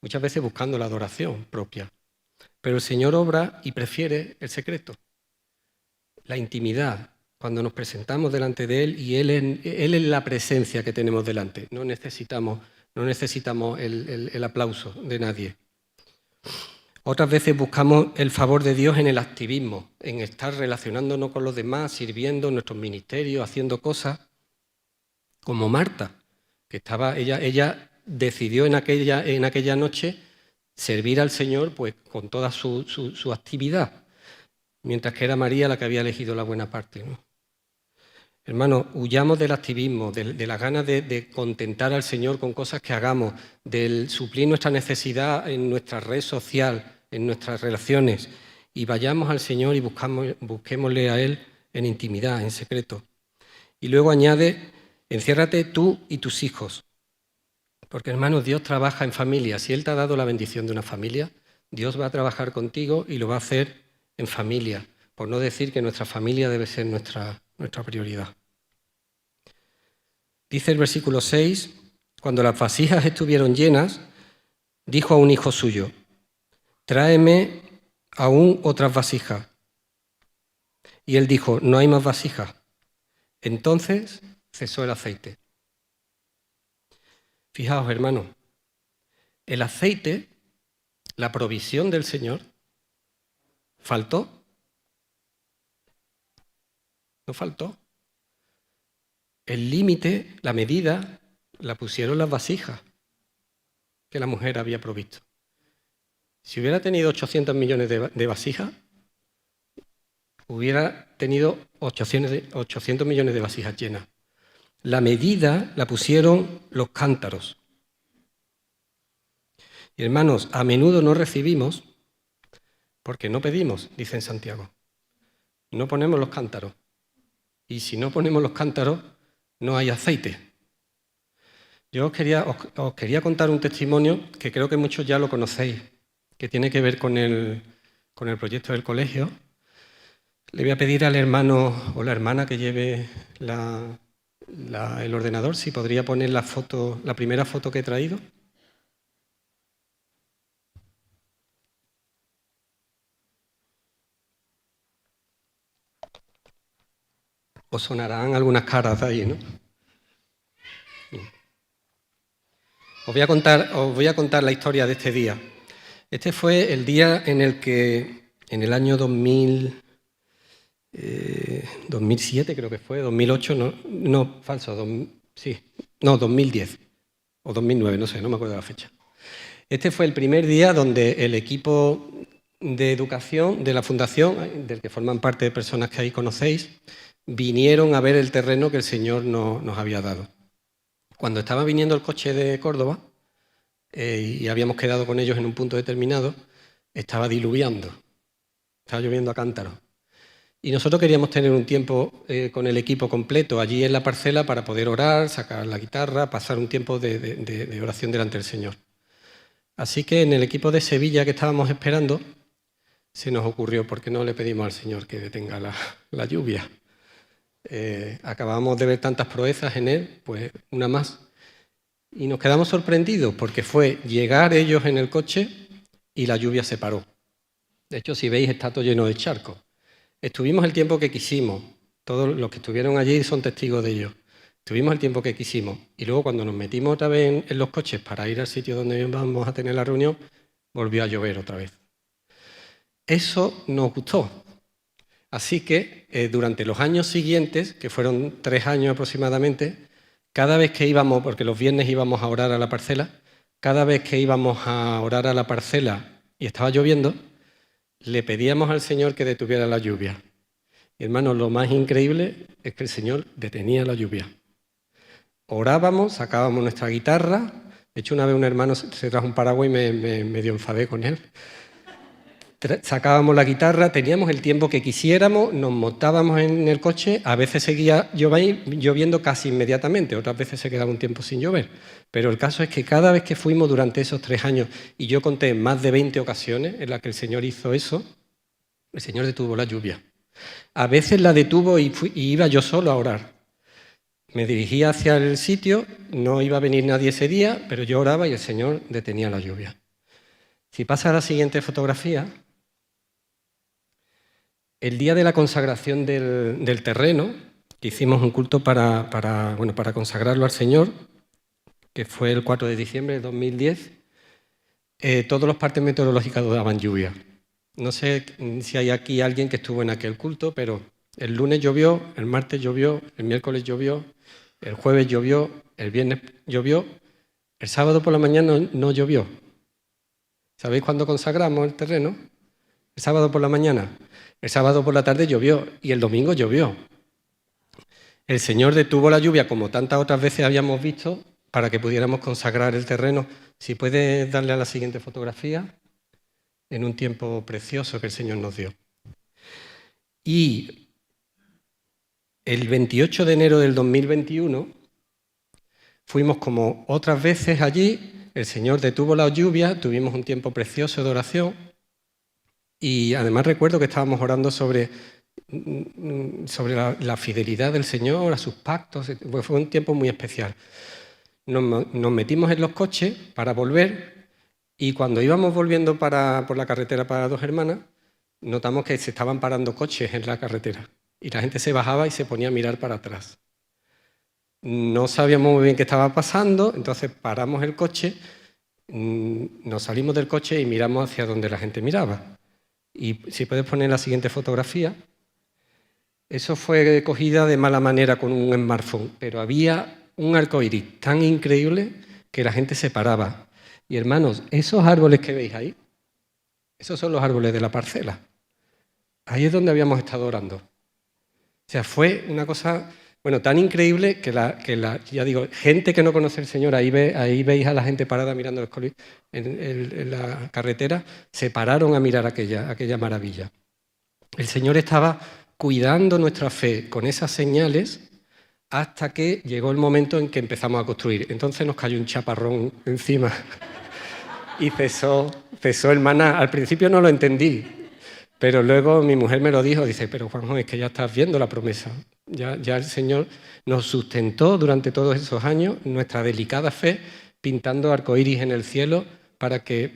A: muchas veces buscando la adoración propia. Pero el Señor obra y prefiere el secreto, la intimidad, cuando nos presentamos delante de Él y Él es la presencia que tenemos delante. No necesitamos el aplauso de nadie. Otras veces buscamos el favor de Dios en el activismo, en estar relacionándonos con los demás, sirviendo en nuestros ministerios, haciendo cosas, como Marta, que ella decidió en aquella noche servir al Señor pues, con toda su actividad, mientras que era María la que había elegido la buena parte, ¿no? Hermanos, huyamos del activismo, de las ganas de contentar al Señor con cosas que hagamos, del suplir nuestra necesidad en nuestra red social, en nuestras relaciones, y vayamos al Señor y busquémosle a Él en intimidad, en secreto. Y luego añade, enciérrate tú y tus hijos, porque hermanos, Dios trabaja en familia. Si Él te ha dado la bendición de una familia, Dios va a trabajar contigo y lo va a hacer en familia, por no decir que nuestra familia debe ser nuestra prioridad. Dice el versículo 6, cuando las vasijas estuvieron llenas, dijo a un hijo suyo, tráeme aún otras vasijas. Y él dijo, no hay más vasijas. Entonces cesó el aceite. Fijaos, hermanos, el aceite, la provisión del Señor, ¿faltó? No faltó. El límite, la medida, la pusieron las vasijas que la mujer había provisto. Si hubiera tenido 800 millones de vasijas, hubiera tenido 800 millones de vasijas llenas. La medida la pusieron los cántaros. Y hermanos, a menudo no recibimos porque no pedimos, dice en Santiago. No ponemos los cántaros. Y si no ponemos los cántaros, no hay aceite. Yo os quería contar un testimonio que creo que muchos ya lo conocéis, que tiene que ver con el proyecto del colegio. Le voy a pedir al hermano o la hermana que lleve el ordenador, si podría poner la primera foto que he traído. Os sonarán algunas caras de ahí, ¿no? Os voy a contar la historia de este día. Este fue el día en el que, en el año 2007 creo que fue, 2008, no, falso, 2010 o 2009, no sé, no me acuerdo de la fecha. Este fue el primer día donde el equipo de educación de la fundación, del que forman parte de personas que ahí conocéis, vinieron a ver el terreno que el Señor nos había dado. Cuando estaba viniendo el coche de Córdoba, y habíamos quedado con ellos en un punto determinado, estaba diluviando, estaba lloviendo a cántaros. Y nosotros queríamos tener un tiempo con el equipo completo allí en la parcela para poder orar, sacar la guitarra, pasar un tiempo de oración delante del Señor. Así que en el equipo de Sevilla que estábamos esperando, se nos ocurrió, ¿por qué no le pedimos al Señor que detenga la lluvia? Acabamos de ver tantas proezas en Él, pues una más. Y nos quedamos sorprendidos porque fue llegar ellos en el coche y la lluvia se paró. De hecho, si veis, está todo lleno de charcos. Estuvimos el tiempo que quisimos. Todos los que estuvieron allí son testigos de ello. Estuvimos el tiempo que quisimos. Y luego cuando nos metimos otra vez en los coches para ir al sitio donde íbamos a tener la reunión, volvió a llover otra vez. Eso nos gustó. Así que durante los años siguientes, que fueron 3 años aproximadamente, cada vez que íbamos, porque los viernes íbamos a orar a la parcela, cada vez que íbamos a orar a la parcela y estaba lloviendo, le pedíamos al Señor que detuviera la lluvia. Y hermanos, lo más increíble es que el Señor detenía la lluvia. Orábamos, sacábamos nuestra guitarra. De hecho, una vez un hermano se trajo un paraguas y me medio enfadé con él. Sacábamos la guitarra, teníamos el tiempo que quisiéramos, nos montábamos en el coche, a veces seguía lloviendo casi inmediatamente, otras veces se quedaba un tiempo sin llover. Pero el caso es que cada vez que fuimos durante esos 3 años, y yo conté más de 20 ocasiones en las que el Señor hizo eso, el Señor detuvo la lluvia. A veces la detuvo y iba yo solo a orar. Me dirigía hacia el sitio, no iba a venir nadie ese día, pero yo oraba y el Señor detenía la lluvia. Si pasa a la siguiente fotografía, el día de la consagración del terreno, que hicimos un culto para consagrarlo al Señor, que fue el 4 de diciembre de 2010, todos los partes meteorológicos daban lluvia. No sé si hay aquí alguien que estuvo en aquel culto, pero el lunes llovió, el martes llovió, el miércoles llovió, el jueves llovió, el viernes llovió, el sábado por la mañana no llovió. ¿Sabéis cuándo consagramos el terreno? El sábado por la mañana. El sábado por la tarde llovió y el domingo llovió. El Señor detuvo la lluvia, como tantas otras veces habíamos visto, para que pudiéramos consagrar el terreno. Si puedes darle a la siguiente fotografía, en un tiempo precioso que el Señor nos dio. Y el 28 de enero del 2021 fuimos como otras veces allí, el Señor detuvo la lluvia, tuvimos un tiempo precioso de oración y además recuerdo que estábamos orando sobre la fidelidad del Señor, a sus pactos, pues fue un tiempo muy especial. Nos metimos en los coches para volver y cuando íbamos volviendo por la carretera para Dos Hermanas, notamos que se estaban parando coches en la carretera y la gente se bajaba y se ponía a mirar para atrás. No sabíamos muy bien qué estaba pasando, entonces paramos el coche, nos salimos del coche y miramos hacia donde la gente miraba. Y si puedes poner la siguiente fotografía, eso fue cogida de mala manera con un smartphone, pero había un arco iris tan increíble que la gente se paraba. Y hermanos, esos árboles que veis ahí, esos son los árboles de la parcela. Ahí es donde habíamos estado orando. O sea, fue una cosa, tan increíble que ya digo, gente que no conoce al Señor, ahí veis a la gente parada mirando en la carretera, se pararon a mirar aquella maravilla. El Señor estaba cuidando nuestra fe con esas señales hasta que llegó el momento en que empezamos a construir. Entonces nos cayó un chaparrón encima y cesó el maná. Al principio no lo entendí, pero luego mi mujer me lo dijo, dice, pero Juanjo, es que ya estás viendo la promesa. Ya el Señor nos sustentó durante todos esos años nuestra delicada fe pintando arcoíris en el cielo para que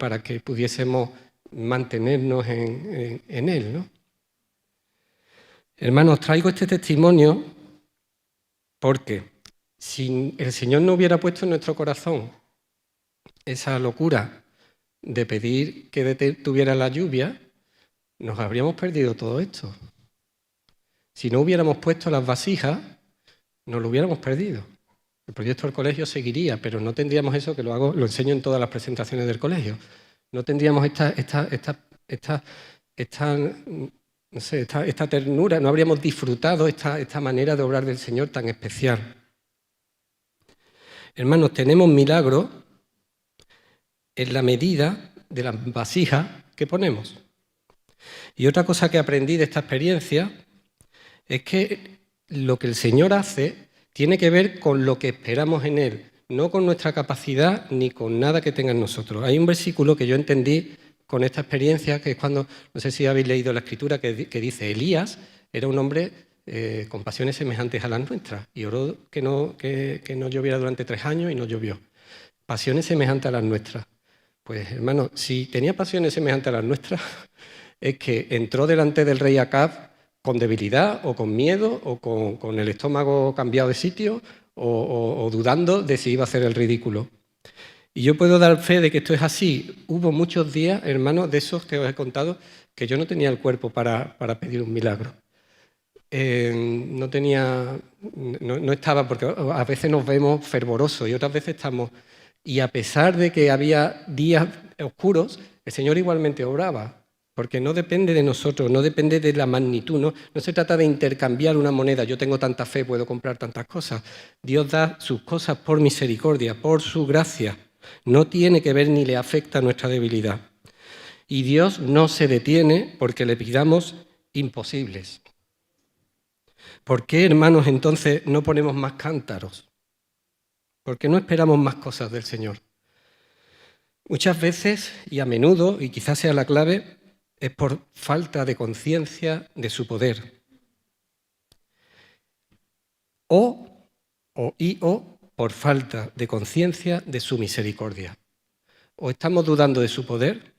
A: pudiésemos mantenernos en Él, ¿no? Hermanos, traigo este testimonio porque si el Señor no hubiera puesto en nuestro corazón esa locura de pedir que detuviera la lluvia, nos habríamos perdido todo esto. Si no hubiéramos puesto las vasijas, nos lo hubiéramos perdido. El proyecto del colegio seguiría, pero no tendríamos eso que lo enseño en todas las presentaciones del colegio. No tendríamos esta ternura, no habríamos disfrutado esta manera de obrar del Señor tan especial. Hermanos, tenemos milagros en la medida de las vasijas que ponemos. Y otra cosa que aprendí de esta experiencia es que lo que el Señor hace tiene que ver con lo que esperamos en Él, no con nuestra capacidad ni con nada que tenga en nosotros. Hay un versículo que yo entendí con esta experiencia, que es cuando, no sé si habéis leído la Escritura, que dice, Elías era un hombre con pasiones semejantes a las nuestras y oró que no lloviera durante 3 años y no llovió. Pasiones semejantes a las nuestras. Pues, hermano, si tenía pasiones semejantes a las nuestras, es que entró delante del rey Acab con debilidad o con miedo o con el estómago cambiado de sitio o dudando de si iba a hacer el ridículo. Y yo puedo dar fe de que esto es así. Hubo muchos días, hermanos, de esos que os he contado, que yo no tenía el cuerpo para pedir un milagro. No estaba, porque a veces nos vemos fervorosos y otras veces estamos. Y a pesar de que había días oscuros, el Señor igualmente obraba, porque no depende de nosotros, no depende de la magnitud, no se trata de intercambiar una moneda, yo tengo tanta fe, puedo comprar tantas cosas. Dios da sus cosas por misericordia, por su gracia. No tiene que ver ni le afecta a nuestra debilidad. Y Dios no se detiene porque le pidamos imposibles. ¿Por qué, hermanos, entonces no ponemos más cántaros? ¿Por qué no esperamos más cosas del Señor? Muchas veces y a menudo, y quizás sea la clave, es por falta de conciencia de su poder. O por falta de conciencia de su misericordia. O estamos dudando de su poder,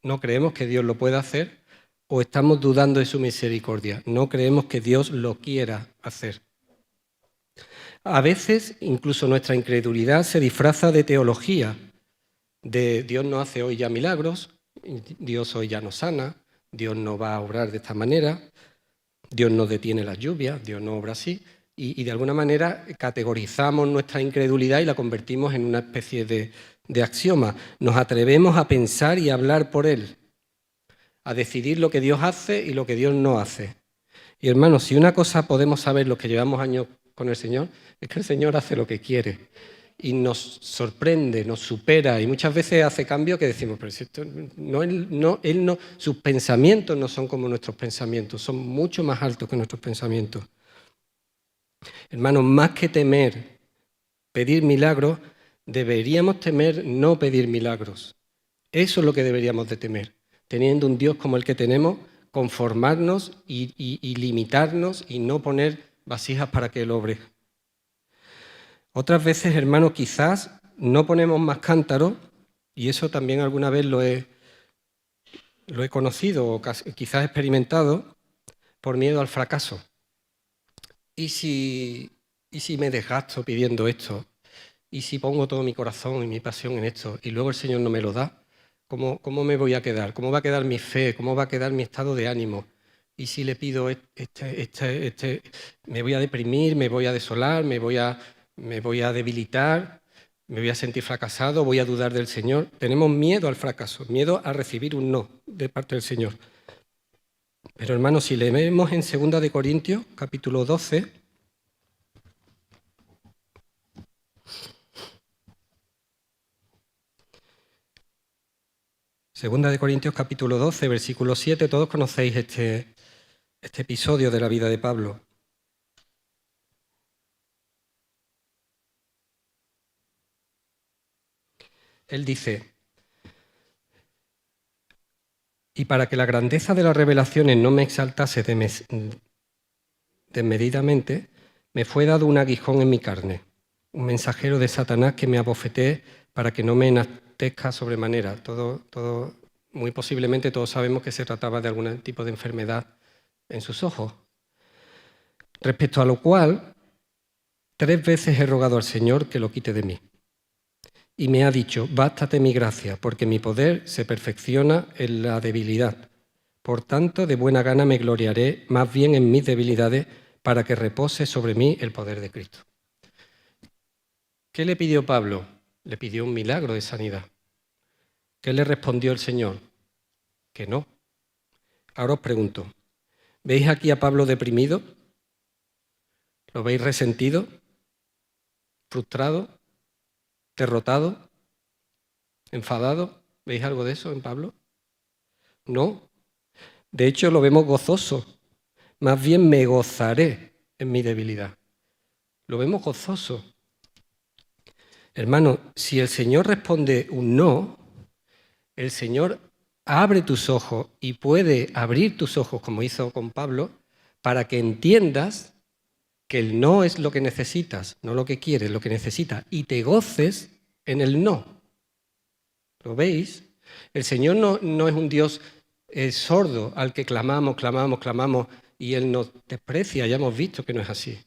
A: no creemos que Dios lo pueda hacer, o estamos dudando de su misericordia, no creemos que Dios lo quiera hacer. A veces incluso nuestra incredulidad se disfraza de teología, de Dios no hace hoy ya milagros, Dios hoy ya no sana, Dios no va a obrar de esta manera, Dios no detiene las lluvias, Dios no obra así, y de alguna manera categorizamos nuestra incredulidad y la convertimos en una especie de axioma. Nos atrevemos a pensar y a hablar por Él, a decidir lo que Dios hace y lo que Dios no hace. Y hermanos, si una cosa podemos saber los que llevamos años con el Señor, es que el Señor hace lo que quiere y nos sorprende, nos supera y muchas veces hace cambios que decimos, pero si esto él no, sus pensamientos no son como nuestros pensamientos, son mucho más altos que nuestros pensamientos. Hermanos, más que temer pedir milagros, deberíamos temer no pedir milagros. Eso es lo que deberíamos de temer. Teniendo un Dios como el que tenemos, conformarnos y limitarnos y no poner vasijas para que Él obre. Otras veces, hermano, quizás no ponemos más cántaros, y eso también alguna vez lo he conocido o quizás experimentado, por miedo al fracaso. ¿Y si me desgasto pidiendo esto? ¿Y si pongo todo mi corazón y mi pasión en esto y luego el Señor no me lo da? ¿Cómo me voy a quedar? ¿Cómo va a quedar mi fe? ¿Cómo va a quedar mi estado de ánimo? ¿Y si le pido me voy a deprimir, me voy a desolar, me voy a debilitar, me voy a sentir fracasado, voy a dudar del Señor? Tenemos miedo al fracaso, miedo a recibir un no de parte del Señor. Pero hermanos, si leemos en 2 de Corintios, capítulo 12, Segunda de Corintios capítulo 12, versículo 7, todos conocéis este episodio de la vida de Pablo. Él dice, y para que la grandeza de las revelaciones no me exaltase desmedidamente, me fue dado un aguijón en mi carne, un mensajero de Satanás que me abofeté para que no me enaltezca sobremanera. Todo, muy posiblemente todos sabemos que se trataba de algún tipo de enfermedad en sus ojos. Respecto a lo cual, 3 veces he rogado al Señor que lo quite de mí. Y me ha dicho, bástate mi gracia, porque mi poder se perfecciona en la debilidad. Por tanto, de buena gana me gloriaré más bien en mis debilidades para que repose sobre mí el poder de Cristo. ¿Qué le pidió Pablo? Le pidió un milagro de sanidad. ¿Qué le respondió el Señor? Que no. Ahora os pregunto, ¿veis aquí a Pablo deprimido? ¿Lo veis resentido? ¿Frustrado? ¿Derrotado? ¿Enfadado? ¿Veis algo de eso en Pablo? No. De hecho, lo vemos gozoso. Más bien me gozaré en mi debilidad. Lo vemos gozoso. Hermano, si el Señor responde un no, el Señor abre tus ojos y puede abrir tus ojos, como hizo con Pablo, para que entiendas que el no es lo que necesitas, no lo que quieres, lo que necesitas, y te goces en el no. ¿Lo veis? El Señor no es un Dios sordo al que clamamos y Él nos desprecia. Ya hemos visto que no es así.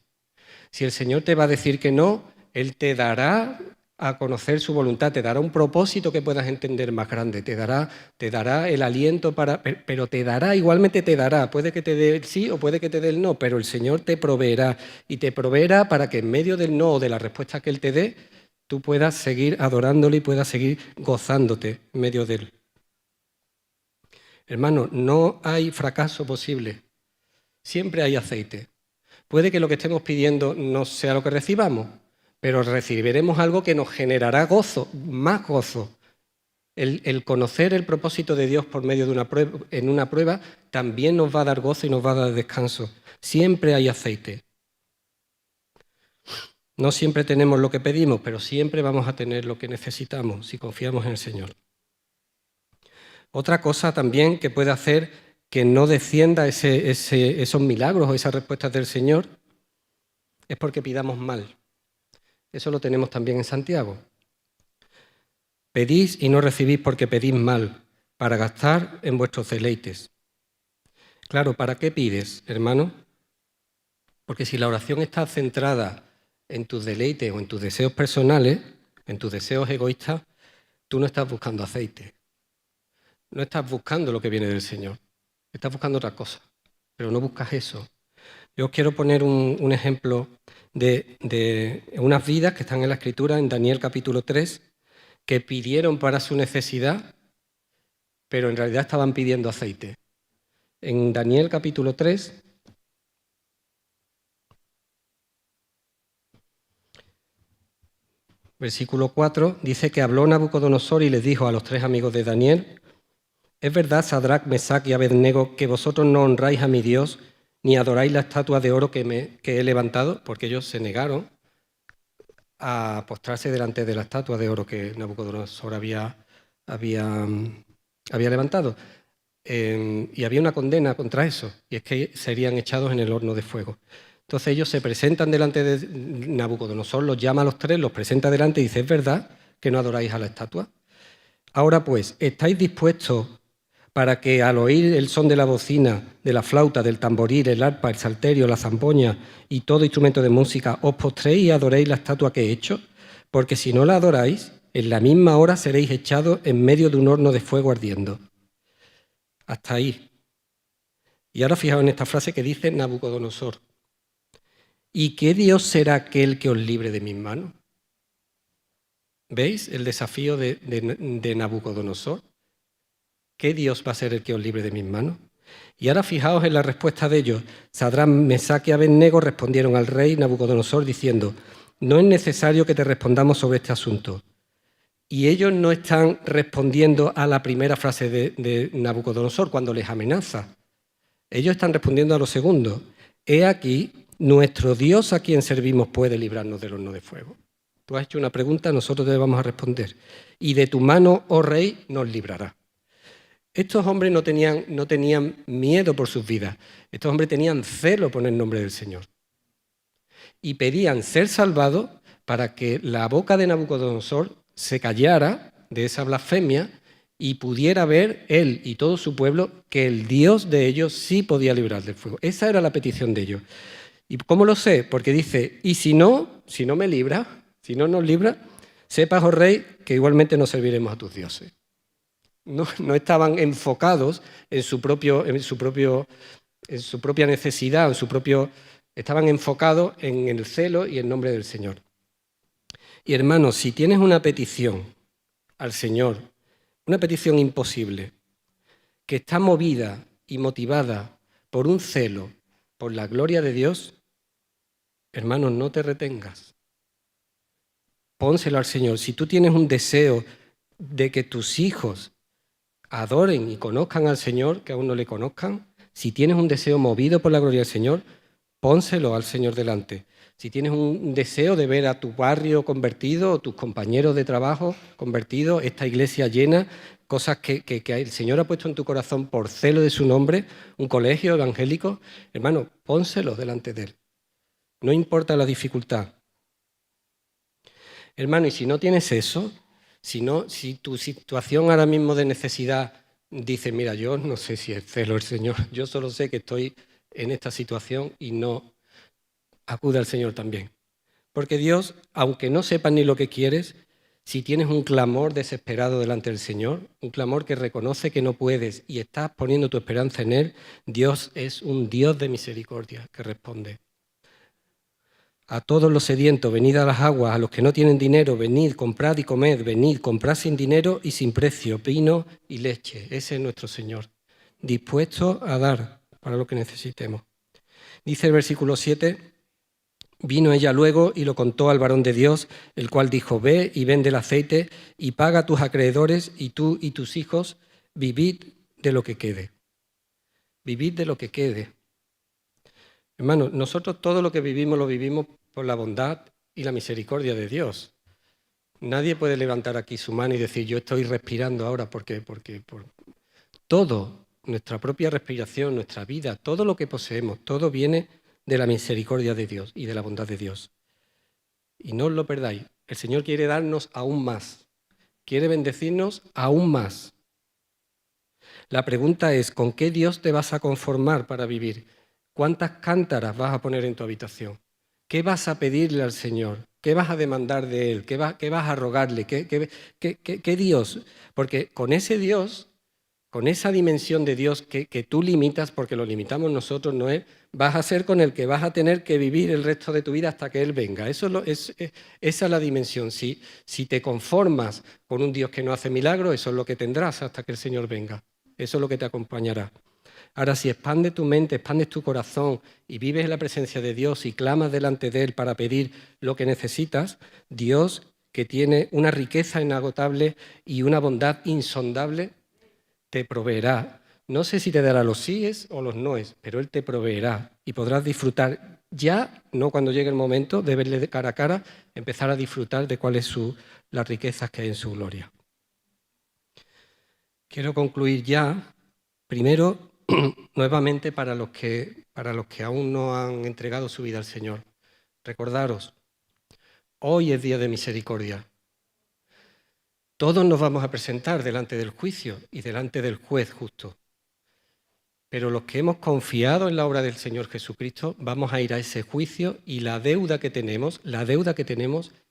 A: Si el Señor te va a decir que no, Él te dará a conocer su voluntad, te dará un propósito que puedas entender más grande, te dará el aliento pero te dará, igualmente te dará, puede que te dé el sí o puede que te dé el no, pero el Señor te proveerá y te proveerá para que en medio del no o de la respuesta que Él te dé, tú puedas seguir adorándole y puedas seguir gozándote en medio de Él. Hermano, no hay fracaso posible, siempre hay aceite. Puede que lo que estemos pidiendo no sea lo que recibamos, pero recibiremos algo que nos generará gozo, más gozo. El conocer el propósito de Dios por medio de una prueba también nos va a dar gozo y nos va a dar descanso. Siempre hay aceite. No siempre tenemos lo que pedimos, pero siempre vamos a tener lo que necesitamos si confiamos en el Señor. Otra cosa también que puede hacer que no descienda esos milagros o esas respuestas del Señor es porque pidamos mal. Eso lo tenemos también en Santiago. Pedís y no recibís porque pedís mal, para gastar en vuestros deleites. Claro, ¿para qué pides, hermano? Porque si la oración está centrada en tus deleites o en tus deseos personales, en tus deseos egoístas, tú no estás buscando aceite. No estás buscando lo que viene del Señor. Estás buscando otra cosa, pero no buscas eso. Yo os quiero poner un ejemplo de unas vidas que están en la Escritura, en Daniel capítulo 3, que pidieron para su necesidad, pero en realidad estaban pidiendo aceite. En Daniel capítulo 3, versículo 4, dice que habló Nabucodonosor y les dijo a los 3 amigos de Daniel: ¿es verdad, Sadrac, Mesac y Abednego, que vosotros no honráis a mi Dios, ni adoráis la estatua de oro que he levantado? Porque ellos se negaron a postrarse delante de la estatua de oro que Nabucodonosor había levantado. Y había una condena contra eso, y es que serían echados en el horno de fuego. Entonces ellos se presentan delante de Nabucodonosor, los llama a los 3, los presenta delante y dice: ¿es verdad que no adoráis a la estatua? Ahora pues, ¿estáis dispuestos para que al oír el son de la bocina, de la flauta, del tamboril, el arpa, el salterio, la zampoña y todo instrumento de música, os postréis y adoréis la estatua que he hecho? Porque si no la adoráis, en la misma hora seréis echados en medio de un horno de fuego ardiendo. Hasta ahí. Y ahora fijaos en esta frase que dice Nabucodonosor: ¿y qué Dios será aquel que os libre de mis manos? ¿Veis el desafío de Nabucodonosor? ¿Qué Dios va a ser el que os libre de mis manos? Y ahora fijaos en la respuesta de ellos. Sadrac, Mesac y Abednego respondieron al rey Nabucodonosor diciendo: no es necesario que te respondamos sobre este asunto. Y ellos no están respondiendo a la primera frase de Nabucodonosor cuando les amenaza. Ellos están respondiendo a lo segundo: he aquí, nuestro Dios a quien servimos puede librarnos del horno de fuego. Tú has hecho una pregunta, nosotros te vamos a responder. Y de tu mano, oh rey, nos librará. Estos hombres no tenían miedo por sus vidas. Estos hombres tenían celo por el nombre del Señor. Y pedían ser salvados para que la boca de Nabucodonosor se callara de esa blasfemia y pudiera ver él y todo su pueblo que el Dios de ellos sí podía librar del fuego. Esa era la petición de ellos. ¿Y cómo lo sé? Porque dice: y si no me libra, si no nos libra, sepas, oh rey, que igualmente nos serviremos a tus dioses. No estaban enfocados en su propia necesidad, estaban enfocados en el celo y el nombre del Señor. Y hermanos, si tienes una petición al Señor, una petición imposible, que está movida y motivada por un celo, por la gloria de Dios, hermanos, no te retengas. Pónselo al Señor. Si tú tienes un deseo de que tus hijos adoren y conozcan al Señor, que aún no le conozcan, si tienes un deseo movido por la gloria del Señor, pónselo al Señor delante. Si tienes un deseo de ver a tu barrio convertido, o tus compañeros de trabajo convertidos, esta iglesia llena, cosas que el Señor ha puesto en tu corazón por celo de su nombre, un colegio evangélico, hermano, pónselo delante de Él. No importa la dificultad. Hermano, y si no tienes eso, si tu situación ahora mismo de necesidad dice: mira, yo no sé si es celo el Señor, yo solo sé que estoy en esta situación y no, acude al Señor también. Porque Dios, aunque no sepas ni lo que quieres, si tienes un clamor desesperado delante del Señor, un clamor que reconoce que no puedes y estás poniendo tu esperanza en Él, Dios es un Dios de misericordia que responde. A todos los sedientos, venid a las aguas; a los que no tienen dinero, venid, comprad y comed; venid, comprad sin dinero y sin precio, vino y leche. Ese es nuestro Señor, dispuesto a dar para lo que necesitemos. Dice el versículo 7, vino ella luego y lo contó al varón de Dios, el cual dijo: ve y vende el aceite y paga a tus acreedores, y tú y tus hijos vivid de lo que quede. Vivid de lo que quede. Hermanos, nosotros todo lo que vivimos lo vivimos por la bondad y la misericordia de Dios. Nadie puede levantar aquí su mano y decir: yo estoy respirando ahora porque Todo, nuestra propia respiración, nuestra vida, todo lo que poseemos, todo viene de la misericordia de Dios y de la bondad de Dios. Y no os lo perdáis, el Señor quiere darnos aún más, quiere bendecirnos aún más. La pregunta es, ¿con qué Dios te vas a conformar para vivir? ¿Cuántas cántaras vas a poner en tu habitación? ¿Qué vas a pedirle al Señor? ¿Qué vas a demandar de Él? ¿Qué vas a rogarle? ¿Qué Dios? Porque con ese Dios, con esa dimensión de Dios que tú limitas, porque lo limitamos nosotros, no es, vas a ser con el que vas a tener que vivir el resto de tu vida hasta que Él venga. Esa es la dimensión. Si te conformas con un Dios que no hace milagros, eso es lo que tendrás hasta que el Señor venga. Eso es lo que te acompañará. Ahora, si expandes tu mente, expandes tu corazón y vives en la presencia de Dios y clamas delante de Él para pedir lo que necesitas, Dios, que tiene una riqueza inagotable y una bondad insondable, te proveerá. No sé si te dará los síes o los noes, pero Él te proveerá y podrás disfrutar ya, no cuando llegue el momento de verle de cara a cara, empezar a disfrutar de cuáles son las riquezas que hay en su gloria. Quiero concluir ya, primero, nuevamente para los que aún no han entregado su vida al Señor. Recordaros, hoy es día de misericordia. Todos nos vamos a presentar delante del juicio y delante del juez justo. Pero los que hemos confiado en la obra del Señor Jesucristo, vamos a ir a ese juicio y la deuda que tenemos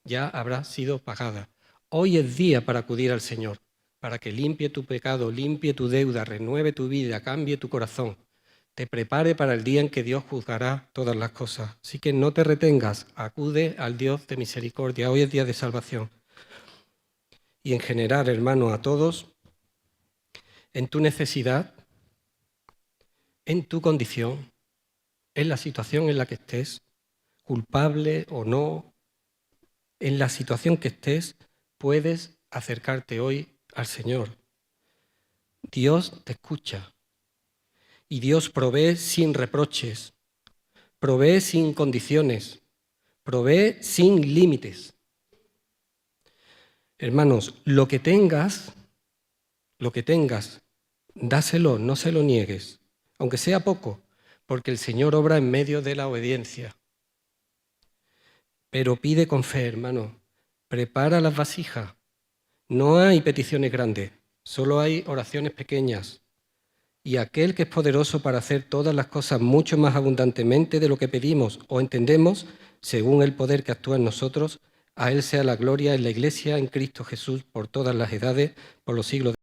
A: ya habrá sido pagada. Hoy es día para acudir al Señor, para que limpie tu pecado, limpie tu deuda, renueve tu vida, cambie tu corazón, te prepare para el día en que Dios juzgará todas las cosas. Así que no te retengas, acude al Dios de misericordia. Hoy es día de salvación. Y en general, hermano, a todos, en tu necesidad, en tu condición, en la situación en la que estés, culpable o no, en la situación que estés, puedes acercarte hoy al Señor. Dios te escucha y Dios provee sin reproches, provee sin condiciones, provee sin límites. Hermanos, lo que tengas, dáselo, no se lo niegues, aunque sea poco, porque el Señor obra en medio de la obediencia. Pero pide con fe, hermano, prepara las vasijas. No hay peticiones grandes, solo hay oraciones pequeñas. Y aquel que es poderoso para hacer todas las cosas mucho más abundantemente de lo que pedimos o entendemos, según el poder que actúa en nosotros, a Él sea la gloria en la Iglesia, en Cristo Jesús, por todas las edades, por los siglos.